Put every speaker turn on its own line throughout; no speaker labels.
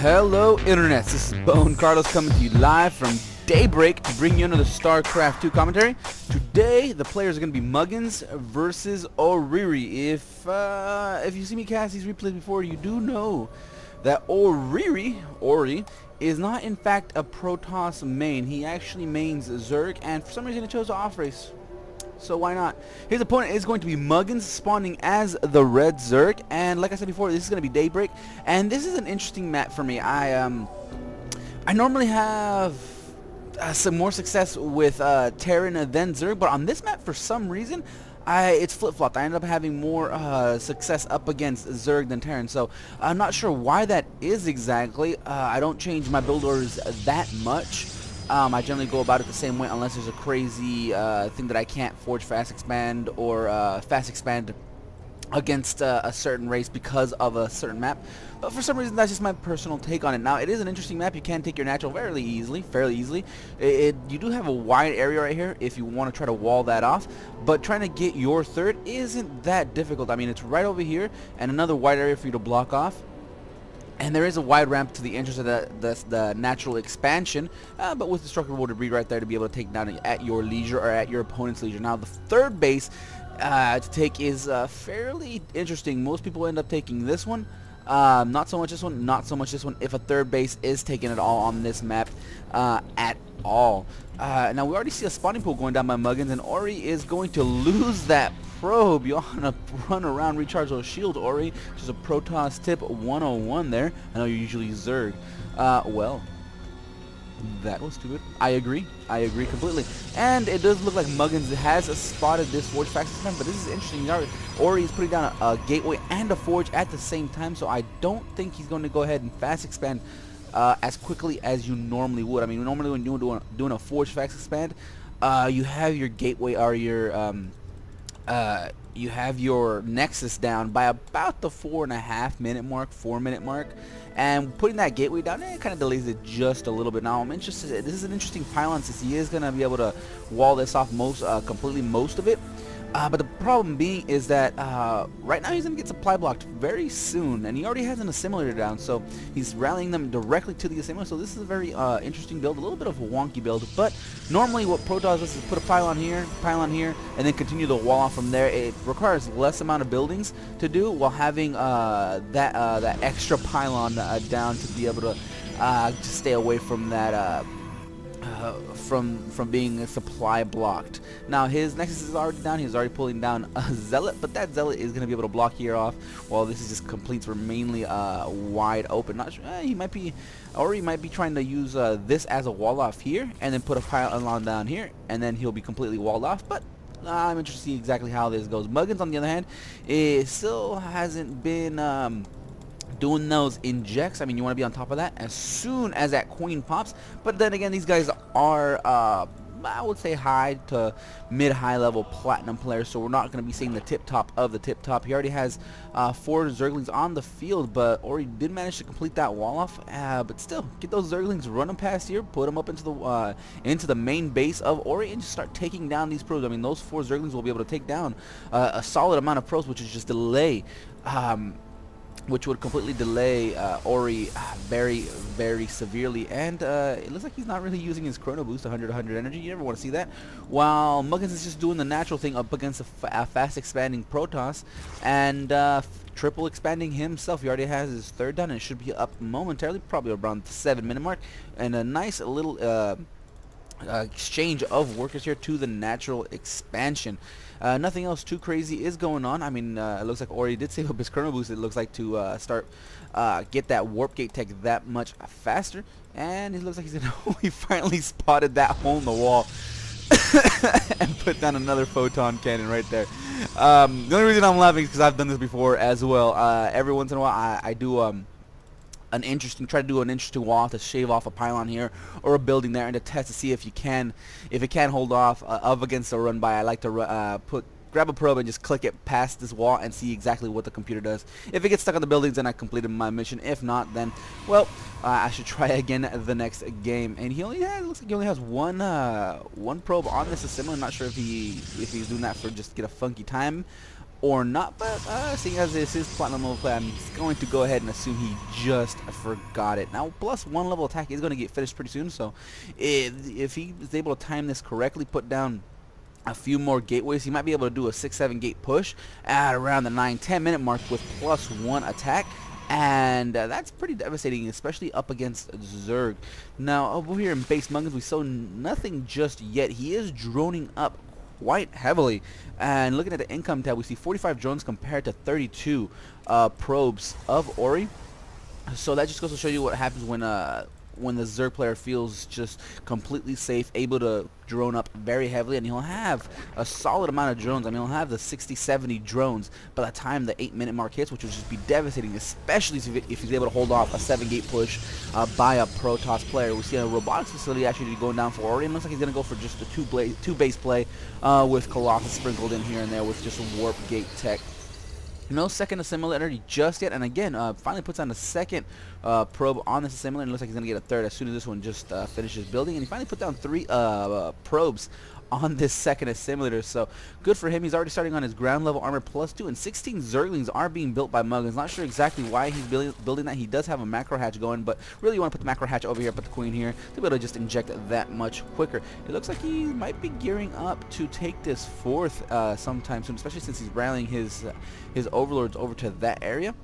Hello Internet, this is Bone Carlos coming to you live from Daybreak to bring you another StarCraft 2 commentary. Today the players are going to be Muggins versus Orry. If you see me cast these replays before, you do know that Orry is not in fact a Protoss main. He actually mains Zerg, and for some reason he chose to off race. So why not? His opponent is going to be Muggins, spawning as the red Zerg, and like I said before, this is going to be Daybreak, and this is an interesting map for me. I normally have some more success with Terran than Zerg, but on this map, for some reason, it's flip-flopped. I end up having more success up against Zerg than Terran, so I'm not sure why that is exactly. I don't change my build orders that much. I generally go about it the same way unless there's a crazy thing that I can't forge fast expand or fast expand against a certain race because of a certain map. But for some reason, that's just my personal take on it. Now, it is an interesting map. You can take your natural fairly easily. You do have a wide area right here if you want to try to wall that off. But trying to get your third isn't that difficult. I mean, it's right over here and another wide area for you to block off. And there is a wide ramp to the entrance of the natural expansion, but with destructible debris right there to be able to take down at your leisure or at your opponent's leisure. Now, the third base to take is fairly interesting. Most people end up taking this one. Not so much this one, not so much this one, if a third base is taken at all on this map at all. Now, we already see a spawning pool going down by Muggins, and Orry is going to lose that probe. You want to run around, recharge those shields, Orry. Just a Protoss tip 101 there. I know you're usually Zerg. Well, that was stupid. I agree completely. And it does look like Muggins has spotted this forge fast expand, but this is interesting. Orry is putting down a gateway and a forge at the same time, so I don't think he's going to go ahead and fast expand as quickly as you normally would. I mean, normally when you're doing a forge fast expand, you have your gateway or your you have your nexus down by about the 4.5 minute mark, and putting that gateway down, it kind of delays it just a little bit. Now, I'm interested. This is an interesting pylon since he is going to be able to wall this off completely most of it. But the problem being is that right now he's going to get supply blocked very soon, and he already has an assimilator down, so he's rallying them directly to the assimilator. So this is a very interesting build, a little bit of a wonky build, but normally what Protoss does is put a pylon here, and then continue the wall off from there. It requires less amount of buildings to do while having that extra pylon down to be able to stay away from that from being supply blocked. Now, his nexus is already down. He's already pulling down a zealot, but that zealot is going to be able to block here off while this is just completes mainly wide open. Not sure, he might be trying to use this as a wall off here and then put a pylon down here, and then he'll be completely walled off. But I'm interested to see exactly how this goes. Muggins, on the other hand, still hasn't been doing those injects. I mean, you want to be on top of that as soon as that queen pops. But then again, these guys are I would say high to mid-high level platinum players, so we're not going to be seeing the tip top of the tip top. He already has 4 Zerglings on the field, but Orry did manage to complete that wall off. But still, get those Zerglings, run them past here, put them up into the main base of Orry, and just start taking down these probes. I mean, those 4 Zerglings will be able to take down a solid amount of probes, which is just delay. Which would completely delay Orry very, very severely. And it looks like he's not really using his chrono boost, 100 energy. You never want to see that. While Muggins is just doing the natural thing up against a fast expanding Protoss and triple expanding himself. He already has his third done, and it should be up momentarily, probably around the 7-minute mark. And a nice little exchange of workers here to the natural expansion. Nothing else too crazy is going on. I mean, it looks like Orry did save up his chrono boost. It looks like to get that warp gate tech that much faster, and it looks like he finally spotted that hole in the wall and put down another photon cannon right there. The only reason I'm laughing is because I've done this before as well. Every once in a while, I do try to do an interesting wall to shave off a pylon here or a building there, and to test to see if it can hold off against a run by. I like to grab a probe and just click it past this wall and see exactly what the computer does. If it gets stuck on the buildings, then I completed my mission. If not, then well, I should try again the next game. And looks like he only has one probe on this assembly. I'm not sure if he's doing that for just to get a funky time, or not, but seeing as this is platinum level play, I'm going to go ahead and assume he just forgot it. Now, plus 1 level attack is going to get finished pretty soon, so if he is able to time this correctly, put down a few more gateways, he might be able to do a 6-7 gate push at around the 9-10 minute mark with plus 1 attack. And that's pretty devastating, especially up against Zerg. Now, over here in base Muggins, we saw nothing just yet. He is droning up quite heavily. And looking at the income tab, we see 45 drones compared to 32 probes of Orry. So that just goes to show you what happens when the Zerg player feels just completely safe, able to drone up very heavily, and he'll have a solid amount of drones. I mean, he'll have the 60-70 drones by the time the 8-minute mark hits, which will just be devastating, especially if he's able to hold off a 7-gate push by a Protoss player. We see a robotics facility actually going down for Orry, and looks like he's going to go for just a 2 base play with Colossus sprinkled in here and there with just a warp gate tech. No second assimilator just yet, and again, finally puts on the second probe on this assimilator, and looks like he's going to get a third as soon as this one just finishes building, and he finally put down 3 probes on this second assimilator, so good for him. He's already starting on his ground level armor +2, and 16 Zerglings are being built by Muggins. Not sure exactly why he's building that. He does have a macro hatch going, but really you want to put the macro hatch over here, put the queen here to be able to just inject that much quicker. It looks like he might be gearing up to take this 4th sometime soon, especially since he's rallying his overlords over to that area.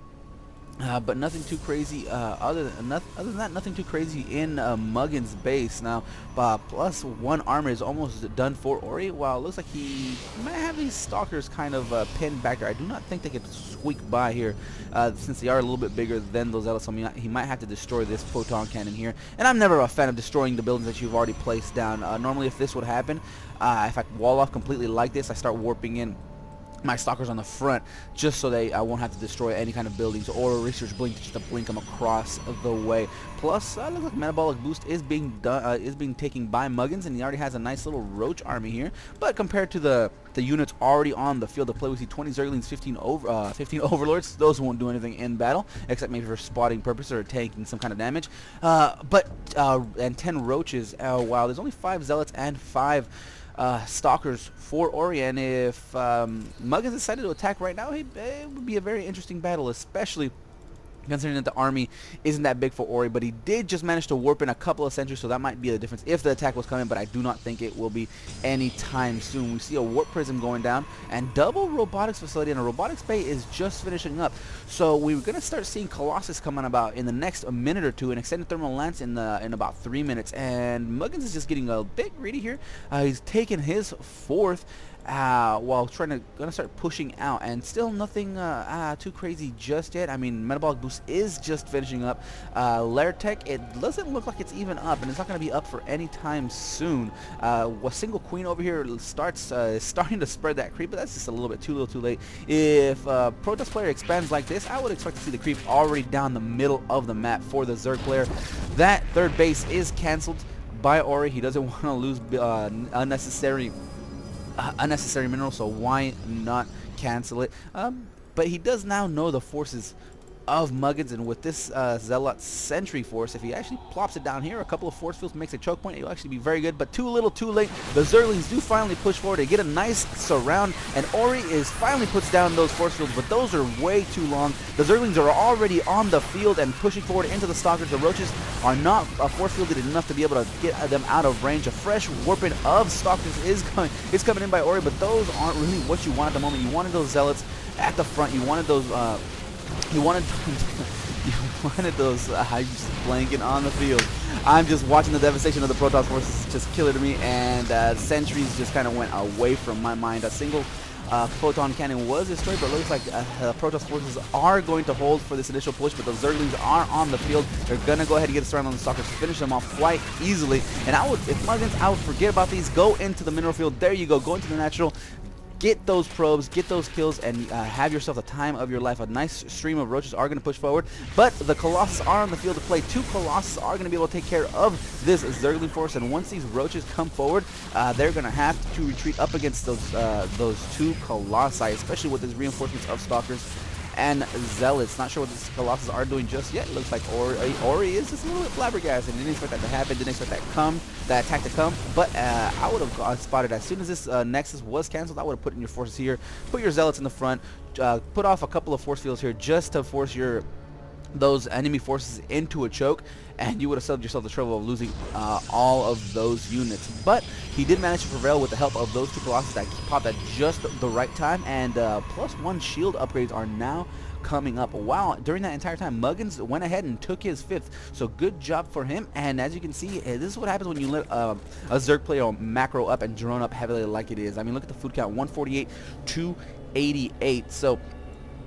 But nothing too crazy. Other than that, nothing too crazy in Muggins' base. Now, plus 1 armor is almost done for Orry. While it looks like he might have these stalkers kind of pinned back there. I do not think they could squeak by here, since they are a little bit bigger than those zealots. I mean, he might have to destroy this photon cannon here. And I'm never a fan of destroying the buildings that you've already placed down. Normally, if this would happen, if I wall off completely like this, I start warping in my stalkers on the front just so I won't have to destroy any kind of buildings or research blink just to blink them across the way. Plus, looks like metabolic boost is being taken by Muggins, and he already has a nice little roach army here. But compared to the units already on the field of play, we see 20 Zerglings, 15 overlords. Those won't do anything in battle except maybe for spotting purpose or taking some kind of damage. And 10 roaches. Wow, there's only 5 zealots and 5 stalkers for Orry, and if Muggins decided to attack right now, it would be a very interesting battle, especially considering that the army isn't that big for Orry, but he did just manage to warp in a couple of sentries, so that might be the difference if the attack was coming, but I do not think it will be anytime soon. We see a warp prism going down, and double robotics facility, and a robotics bay is just finishing up. So we're going to start seeing Colossus come on about in the next minute or two, and extended thermal lance in about 3 minutes, and Muggins is just getting a bit greedy here. He's taken his 4th, while gonna start pushing out, and still nothing too crazy just yet. I mean, metabolic boost is just finishing up. Lair tech, it doesn't look like it's even up, and it's not gonna be up for any time soon. A single queen over here starting to spread that creep, but that's just a little bit too late. If Protoss player expands like this, I would expect to see the creep already down the middle of the map for the Zerg player. That 3rd base is cancelled by Orry. He doesn't want to lose unnecessary mineral, so why not cancel it? But he does now know the forces of Muggins, and with this Zealot Sentry Force, if he actually plops it down here, a couple of force fields makes a choke point, it'll actually be very good, but too little too late. The Zerglings do finally push forward, they get a nice surround, and Orry finally puts down those force fields, but those are way too long. The Zerglings are already on the field and pushing forward into the Stalkers. The Roaches are not force fielded enough to be able to get them out of range. A fresh warping of Stalkers is coming in by Orry, but those aren't really what you want at the moment. You wanted those Zealots at the front, you wanted those I'm just blanking on the field. I'm just watching the devastation of the Protoss forces just kill it to me, and sentries just kind of went away from my mind. A single photon cannon was destroyed, but it looks like Protoss forces are going to hold for this initial push, but the Zerglings are on the field. They're going to go ahead and get a surround on the Stalkers, finish them off quite easily. And if Muggins, I would forget about these. Go into the mineral field. There you go. Go into the natural. Get those probes, get those kills, and have yourself the time of your life. A nice stream of roaches are going to push forward, but the Colossus are on the field to play. 2 Colossus are going to be able to take care of this Zergling force, and once these roaches come forward, they're going to have to retreat up against those 2 Colossi, especially with these reinforcements of Stalkers. and Zealots. Not sure what these Colossus are doing just yet. Looks like Orry is just a little bit flabbergasted. Didn't expect that to happen. Didn't expect that attack to come. But I would have spotted as soon as this Nexus was canceled. I would have put in your forces here. Put your Zealots in the front. Put off a couple of force fields here just to force those enemy forces into a choke, and you would have saved yourself the trouble of losing all of those units. But he did manage to prevail with the help of those two Colossus that popped at just the right time, and +1 shield upgrades are now coming up. Wow, during that entire time, Muggins went ahead and took his 5th, so good job for him. And as you can see, this is what happens when you let a Zerg player macro up and drone up heavily like it is. I mean, look at the food count, 148 to 88. So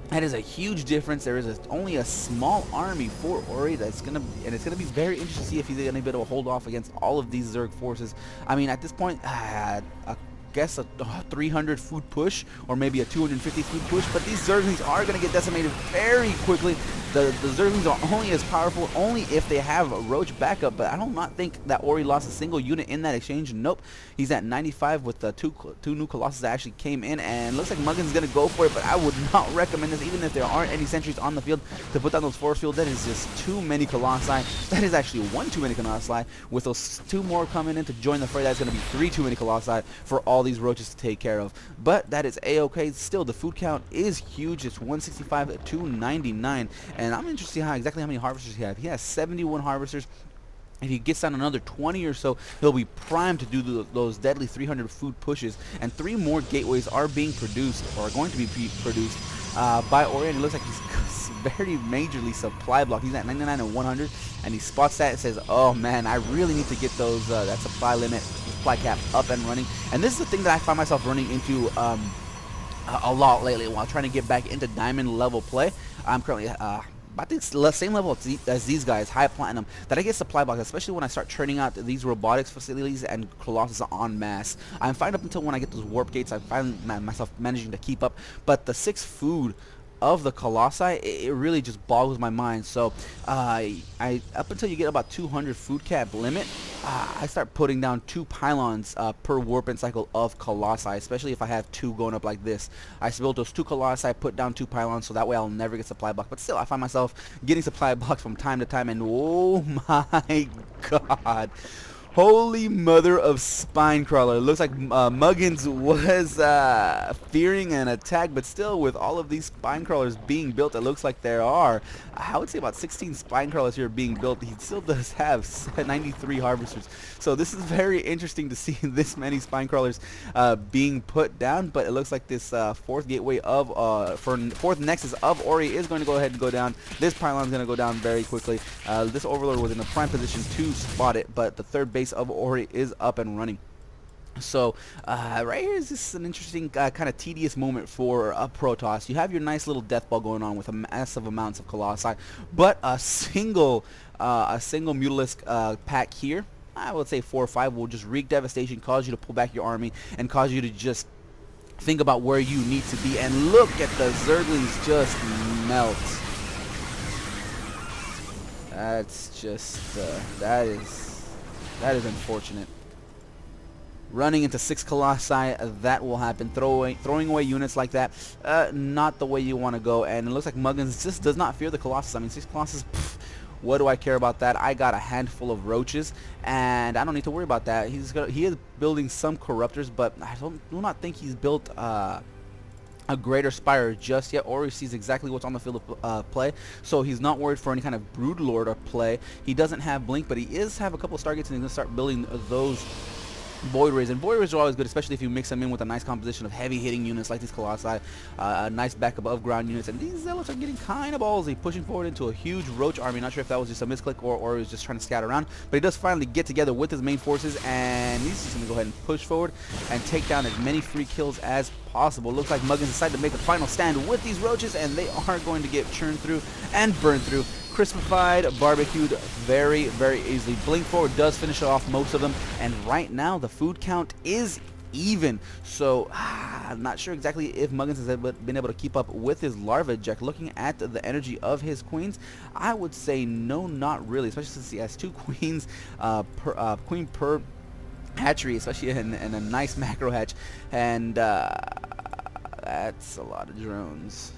that is a huge difference. There is only a small army for Orry it's gonna be very interesting to see if he's gonna be able to hold off against all of these Zerg forces. I mean, at this point, I guess a 300 food push or maybe a 250 food push, but these Zerglings are going to get decimated very quickly. The Zerglings are only as powerful only if they have a Roach backup, but I do not think that Orry lost a single unit in that exchange. Nope, he's at 95 with the two new Colossus that actually came in, and looks like Muggins is going to go for it, but I would not recommend this, even if there aren't any sentries on the field to put down those force fields. That is just too many Colossi. That is actually one too many Colossi. With those 2 more coming in to join the fray, that's going to be 3 too many Colossi for all these roaches to take care of. But that is a-okay. Still, the food count is huge. It's 165 to 99, and I'm interested to see exactly how many harvesters he has. He has 71 harvesters. If he gets down another 20 or so, he'll be primed to do those deadly 300 food pushes. And 3 more gateways are being produced, or are going to be produced by Orry. And it looks like he's very majorly supply blocked. He's at 99 and 100, and he spots that and says, oh man, I really need to get those that supply limit, supply cap up and running. And this is the thing that I find myself running into a lot lately while trying to get back into diamond level play. I'm currently I think it's the same level as these guys, high platinum, that I get supply blocks, especially when I start turning out these robotics facilities and Colossus en masse. I'm fine up until when I get those warp gates. I find myself managing to keep up, but the 6 food of the Colossi, it really just boggles my mind. So up until you get about 200 food cap limit, I start putting down 2 pylons per warp and cycle of Colossi, especially if I have 2 going up like this. I build those 2 Colossi, put down 2 pylons, so that way I'll never get supply block. But still, I find myself getting supply blocks from time to time, and oh my god, holy mother of spine crawler. It looks like Muggins was fearing an attack, but still, with all of these spine crawlers being built, it looks like there are, I would say, about 16 spine crawlers here being built. He still does have 93 harvesters. So this is very interesting to see this many spine crawlers being put down, but it looks like this 4th gateway of, for 4th nexus of Orry is going to go ahead and go down. This pylon is going to go down very quickly. This overlord was in a prime position to spot it, but the 3rd base of Orry is up and running. So right here is just an interesting kind of tedious moment for Protoss. You have your nice little death ball going on with a massive amounts of Colossi, but a single Mutalisk pack here, I would say 4 or 5, will just wreak devastation, cause you to pull back your army, and cause you to just think about where you need to be. And look at the Zerglings just melt. That's just that is unfortunate. Running into 6 Colossi, that will happen. Throwing away units like that, not the way you want to go. And it looks like Muggins just does not fear the Colossus. I mean, 6 Colossus, pff, what do I care about that? I got a handful of roaches, and I don't need to worry about that. He is building some corruptors, but I do not think he's built a greater spire just yet. Orry sees exactly what's on the field of play, so he's not worried for any kind of brood lord or play. He doesn't have blink, but he is have a couple of stargates, and he's gonna start building those Void Rays. And Void Rays are always good, especially if you mix them in with a nice composition of heavy hitting units like these Colossi, a nice backup of ground units. And these Zealots are getting kind of ballsy, pushing forward into a huge Roach army. Not sure if that was just a misclick or he was just trying to scout around, but he does finally get together with his main forces, and he's just going to go ahead and push forward and take down as many free kills as possible. Looks like Muggins decided to make a final stand with these Roaches, and they are going to get churned through and burned through. Crispified, barbecued very, very easily. Blink forward does finish off most of them, and right now the food count is even. So I'm not sure exactly if Muggins has been able to keep up with his larva eject. Looking at the energy of his queens, I would say no, not really, especially since he has 2 queens queen per hatchery, especially in a nice macro hatch, and that's a lot of drones.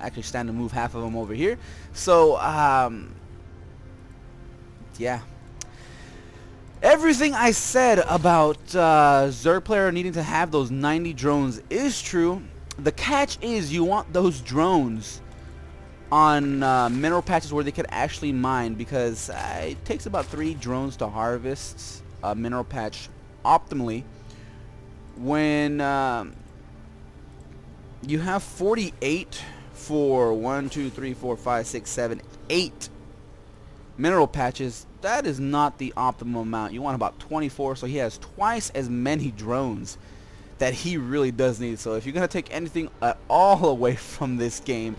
actually stand to move half of them over here. So yeah. Everything I said about Zerg player needing to have those 90 drones is true. The catch is you want those drones on mineral patches where they can actually mine, because it takes about 3 drones to harvest a mineral patch optimally. When you have 48 for 1, 2, 3, 4, 5, 6, 7, 8 mineral patches, that is not the optimal amount. You want about 24, so he has twice as many drones that he really does need. So if you're going to take anything at all away from this game,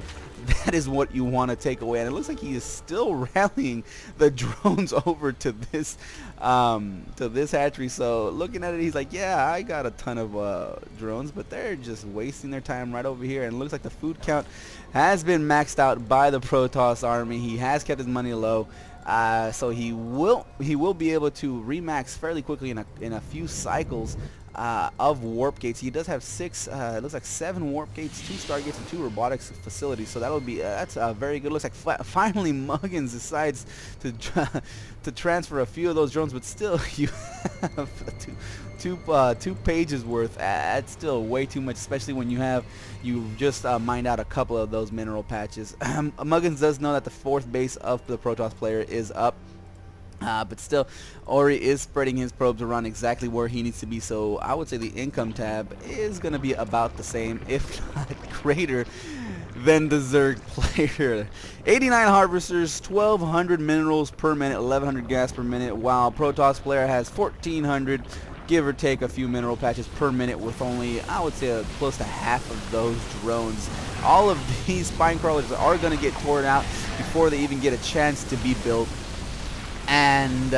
that is what you want to take away. And it looks like he is still rallying the drones over to this hatchery. So looking at it, he's like, yeah, I got a ton of drones, but they're just wasting their time right over here. And it looks like the food count has been maxed out by the Protoss army. He has kept his money low. So he will be able to remax fairly quickly in a few cycles of warp gates. He does have 6, it looks like 7 warp gates, 2 star gates, and 2 robotics facilities. So that'll be that's very good. Looks like finally Muggins decides to transfer a few of those drones, but still you have two pages worth. That's still way too much, especially when you just mined out a couple of those mineral patches. Muggins does know that the 4th base of the Protoss player is up. But still, Orry is spreading his probes around exactly where he needs to be, so I would say the income tab is going to be about the same, if not greater, than the Zerg player. 89 harvesters, 1,200 minerals per minute, 1,100 gas per minute, while Protoss player has 1,400, give or take a few mineral patches per minute, with only, I would say, close to half of those drones. All of these spine crawlers are going to get torn out before they even get a chance to be built. And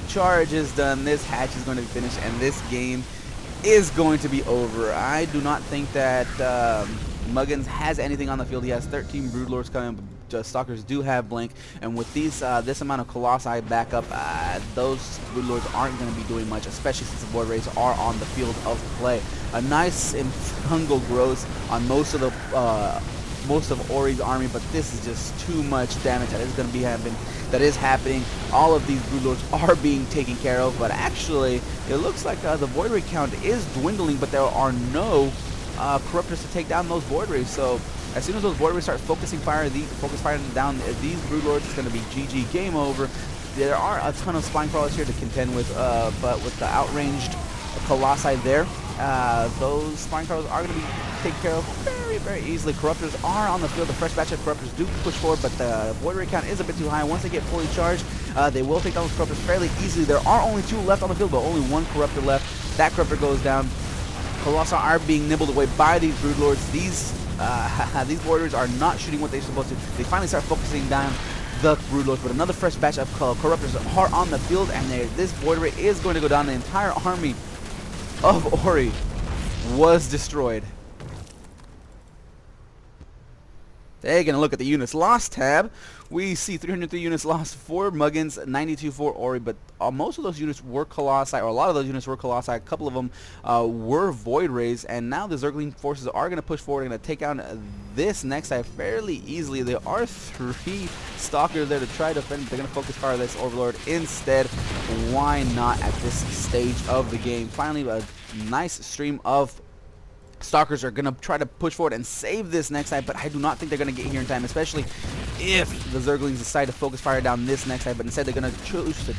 charge is done. This hatch is going to be finished, and this game is going to be over. I do not think that Muggins has anything on the field. He has 13 Broodlords coming. But Stalkers do have Blink, and with these this amount of Colossi backup, those Broodlords aren't going to be doing much, especially since the Void Rays are on the field of play. A nice and fungal growth on most of Orry's army, but this is just too much damage that is going to be happening. All of these Broodlords are being taken care of, but actually it looks like the Void Ray count is dwindling, but there are no Corruptors to take down those Void Rays. So as soon as those Void Rays start focus firing down these Broodlords, it's going to be GG, game over. There are a ton of spine crawlers here to contend with, but with the outranged Colossi there, those spine crawlers are going to be taken care of very, very easily. Corruptors are on the field. The fresh batch of Corruptors do push forward, but the Void Ray count is a bit too high. Once they get fully charged, they will take down those Corruptors fairly easily. There are only 2 left on the field, but only 1 Corruptor left. That Corruptor goes down. Colossi are being nibbled away by these Broodlords. These Void Rays are not shooting what they're supposed to. They finally start focusing down the Broodlords, but another fresh batch of Corruptors are on the field, and this Void Ray is going to go down. The entire army of Orry was destroyed. Taking a look at the units lost tab, we see 303 units lost for Muggins, 92 for Orry, but most of those units were Colossi, or a lot of those units were Colossi. A couple of them were Void Rays, and now the Zergling forces are going to push forward and going to take down this next side fairly easily. There are 3 Stalkers there to try to defend, but they're going to focus fire this Overlord instead. Why not at this stage of the game? Finally, a nice stream of Stalkers are going to try to push forward and save this next side, but I do not think they're going to get here in time, especially if the Zerglings decide to focus fire down this next side, but instead they're going to choose to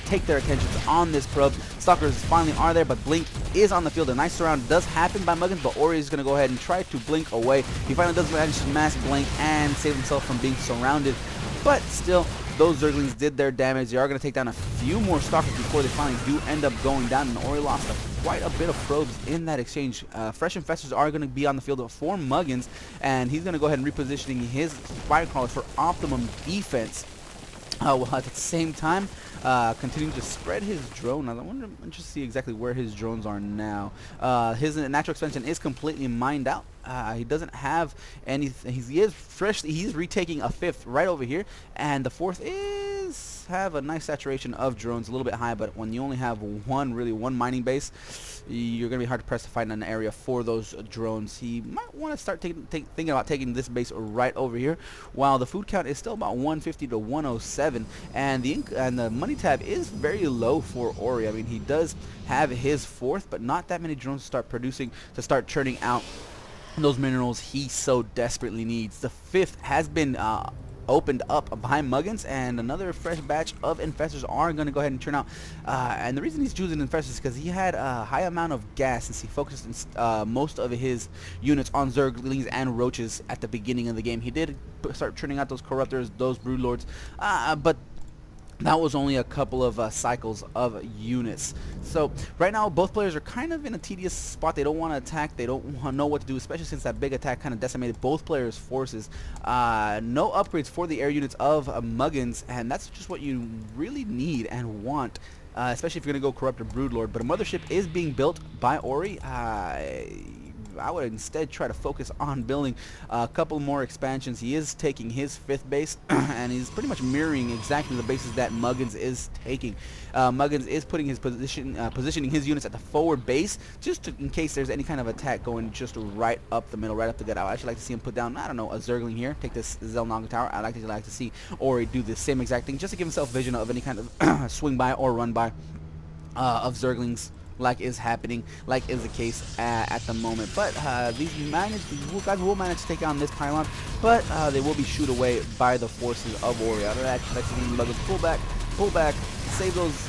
take their attentions on this probe. Stalkers finally are there, but Blink is on the field. A nice surround does happen by Muggins, but Orry is going to go ahead and try to blink away. He finally does manage to mass blink and save himself from being surrounded, but still, those Zerglings did their damage. They are going to take down a few more Stalkers before they finally do end up going down, and Orry lost quite a bit of probes in that exchange. Fresh Infestors are going to be on the field for Muggins, and he's going to go ahead and repositioning his Spire Crawlers for optimum defense. While at the same time, continuing to spread his drone. I wonder, I'm interested to see exactly where his drones are now. His natural expansion is completely mined out. He doesn't have anything. He's retaking a 5th right over here, and the 4th is does have a nice saturation of drones, a little bit high, but when you only have one mining base, you're going to be hard pressed to find an area for those drones. He might want to start thinking about taking this base right over here, while the food count is still about 150 to 107, and the money tab is very low for Orry. I mean, he does have his fourth, but not that many drones to start churning out those minerals he so desperately needs. The fifth has been opened up behind Muggins, and another fresh batch of infestors are going to go ahead and turn out. And the reason he's choosing infestors is because he had a high amount of gas, since he focused most of his units on zerglings and roaches at the beginning of the game. He did start turning out those corruptors, those broodlords, but that was only a couple of cycles of units. So right now both players are kind of in a tedious spot. They don't want to attack. They don't know what to do, especially since that big attack kind of decimated both players' forces. No upgrades for the air units of Muggins, and that's just what you really need and want, especially if you're going to go corrupt or broodlord. But a mothership is being built by Orry. I would instead try to focus on building a couple more expansions. He is taking his fifth base, and he's pretty much mirroring exactly the bases that Muggins is taking. Muggins is putting his positioning his units at the forward base, just in case there's any kind of attack going just right up the middle, right up the gut. I would actually like to see him put down, I don't know, a Zergling here, take this Zelnaga tower. I'd like to see Orry do the same exact thing, just to give himself vision of any kind of swing by or run by of Zerglings, like is the case at the moment. But these guys will manage to take on this pylon, but they will be shooed away by the forces of Orry. Out of that, Muggins pull back, save those.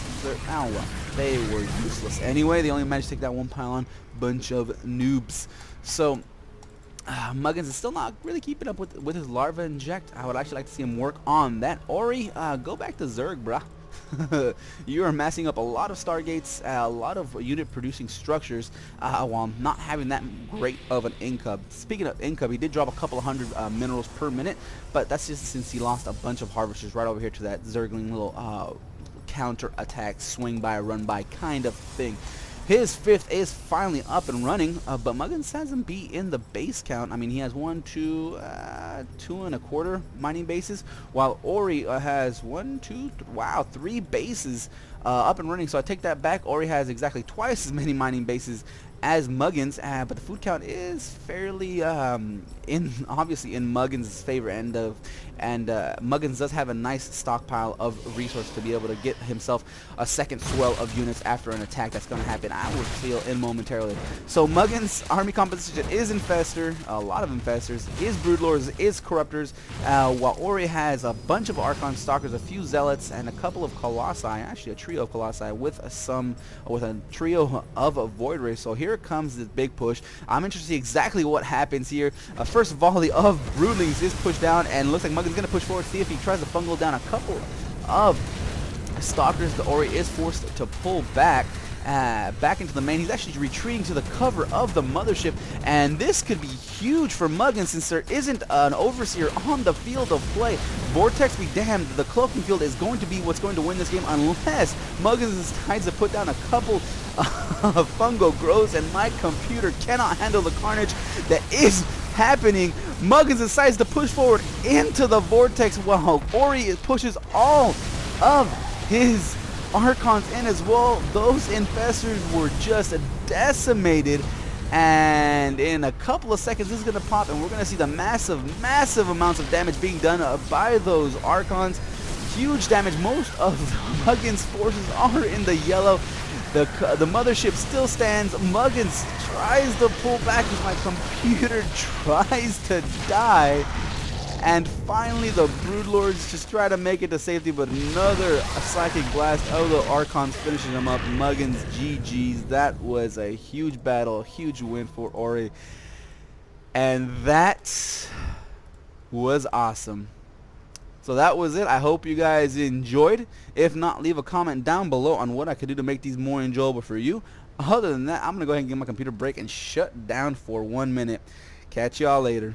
They were useless anyway. They only managed to take that one pylon. Bunch of noobs. So Muggins is still not really keeping up with his larva inject. I would actually like to see him work on that. Orry, go back to Zerg, bruh. You are massing up a lot of stargates, a lot of unit producing structures, while not having that great of an income. Speaking of income, he did drop a couple of hundred minerals per minute, but that's just since he lost a bunch of harvesters right over here to that Zergling little counter attack, swing by, run by kind of thing. His fifth is finally up and running, but Muggins has him beat in the base count. I mean, he has 2 and a quarter mining bases, while Orry has 3 bases up and running. So I take that back. Orry has exactly twice as many mining bases as Muggins, but the food count is fairly obviously in Muggins' favor, and Muggins does have a nice stockpile of resources to be able to get himself a second swell of units after an attack that's going to happen, I will feel in momentarily. So Muggins' army composition is infestor, a lot of infestors, is broodlords, is corruptors, while Orry has a bunch of Archon stalkers, a few zealots, and a couple of colossi, actually a trio of colossi with a trio of void rays. So here comes this big push. I'm interested to see exactly what happens here. First volley of broodlings is pushed down, and looks like Muggins going to push forward, see if he tries to fungal down a couple of stalkers. The Orry is forced to pull back into the main. He's actually retreating to the cover of the mothership, and this could be huge for Muggins since there isn't an overseer on the field of play. Vortex be damned, the cloaking field is going to be what's going to win this game unless Muggins decides to put down a couple of fungo grows, and my computer cannot handle the carnage that is happening. Muggins decides to push forward into the vortex while Orry pushes all of his Archons in as well. Those infestors were just decimated, and in a couple of seconds this is going to pop, and we're going to see the massive amounts of damage being done by those Archons. Huge damage. Most of Muggins' forces are in the yellow. The mothership still stands. Muggins tries to pull back as my computer tries to die. And finally the broodlords just try to make it to safety, but another psychic blast of the Archons finishing them up. Muggins GG's. That was a huge battle, a huge win for Orry. And that was awesome. So that was it. I hope you guys enjoyed. If not, leave a comment down below on what I could do to make these more enjoyable for you. Other than that, I'm going to go ahead and give my computer a break and shut down for 1 minute. Catch y'all later.